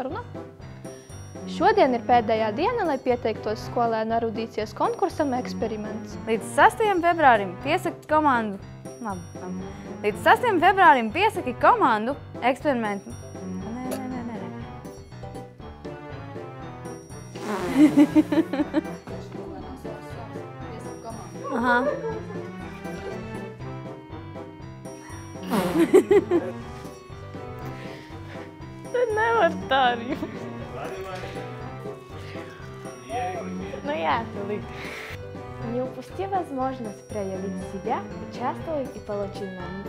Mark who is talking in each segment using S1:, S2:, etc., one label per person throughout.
S1: saruna. Šodien ir pēdējā diena, lai pieteiktos skolēnu erudīcijas konkursam Eksperiments.
S2: Līdz 6. februārim piesaki komandu. Līdz 6. februārim piesaki komandu Eksperimentu. Aha.
S1: Tad nevar tā arī. Ну ясно. Не упусти возможность проявить себя, участвуй и получи знания.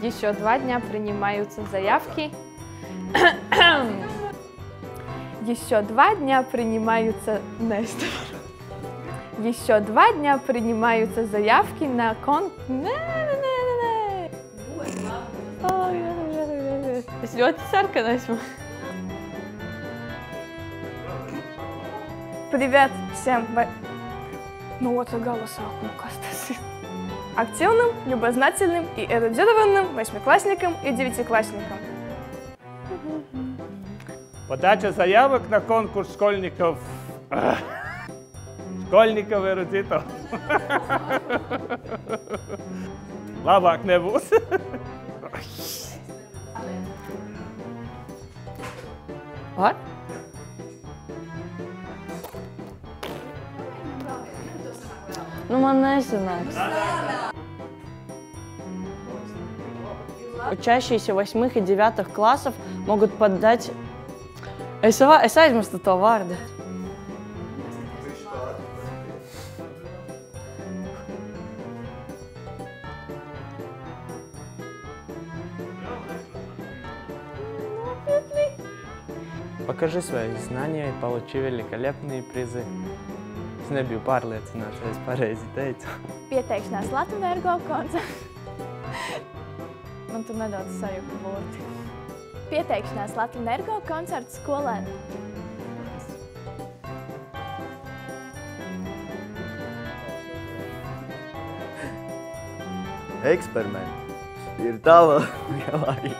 S1: Еще 2 дня принимаются заявки. Еще 2 дня принимаются... Еще 2 дня принимаются заявки на Es ļoti sarkana esmu.
S3: Привет всем! Ну вот и голосовку, kas tas ir? Активным, любознательным и эрудированным 8-классникам и 9-классникам.
S4: Подача заявок на конкурс школьников эрудитов. Labāk nebūs.
S1: What?
S2: Nu, man nesanāks. Учащиеся 8 и 9 классов могут подать... Es aizmirstu to vārdu.
S5: Покажи свои знания и получи великолепные призы. Es nebiju pārliecināts, vai es pareizi teicu.
S1: Pieteikšanās Latvenergo koncerts. Man tur nedaudz sajuka burti. Pieteikšanās Latvenergo koncerts skolēnu.
S6: Eksperiments ir tava lielākā.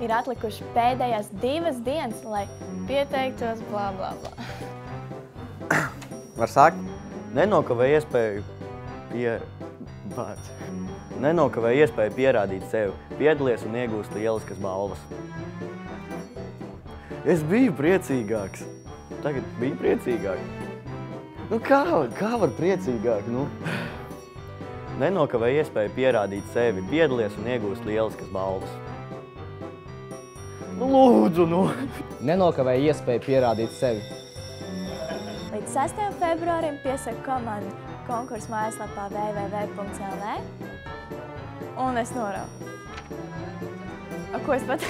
S1: Ir atlikuši pēdējās 2 dienas, lai pieteiktos blā, blā, blā.
S6: Var sākt? Nenokavē iespēju pierādīt sevi. Piedalies un iegūst lieliskas balvas. Es biju priecīgāks. Tagad biju priecīgāk. Nu kā var priecīgāk, nu? Nenokavē iespēju pierādīt sevi. Piedalies un iegūst lieliskas balvas. Nu, lūdzu, nu!
S7: Nenokavēja iespēju pierādīt sevi.
S1: Līdz 6. februārim piesaka komandu konkursu mājaslapā www.lv. Un es noraudu. Ko es pateicu?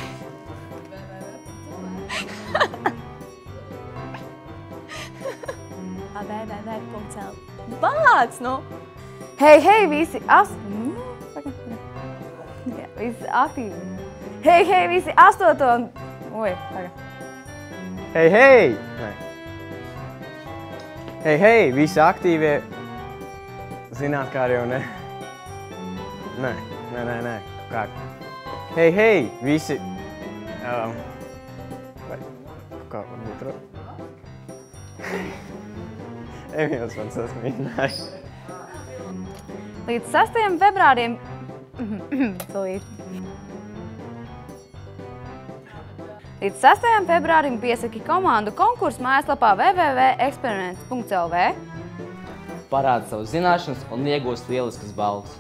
S1: www.lv. Bāc, nu!
S2: Hei, visi visi aktīvi. Hei, visi 8. un... Oi, tagad.
S7: Hei! Hei, visi aktīvie zinātkāri jau ne. Nē. Kā? Hei, visi... Kā varbūt ra... Emīls man sasmīnāja.
S2: Līdz 6. februārim... Līdz 6. februārim piesaki komandu konkursu mājaslapā www.eksperiments.lv.
S7: Parāda savas zināšanas un iegūst lieliskas balvas.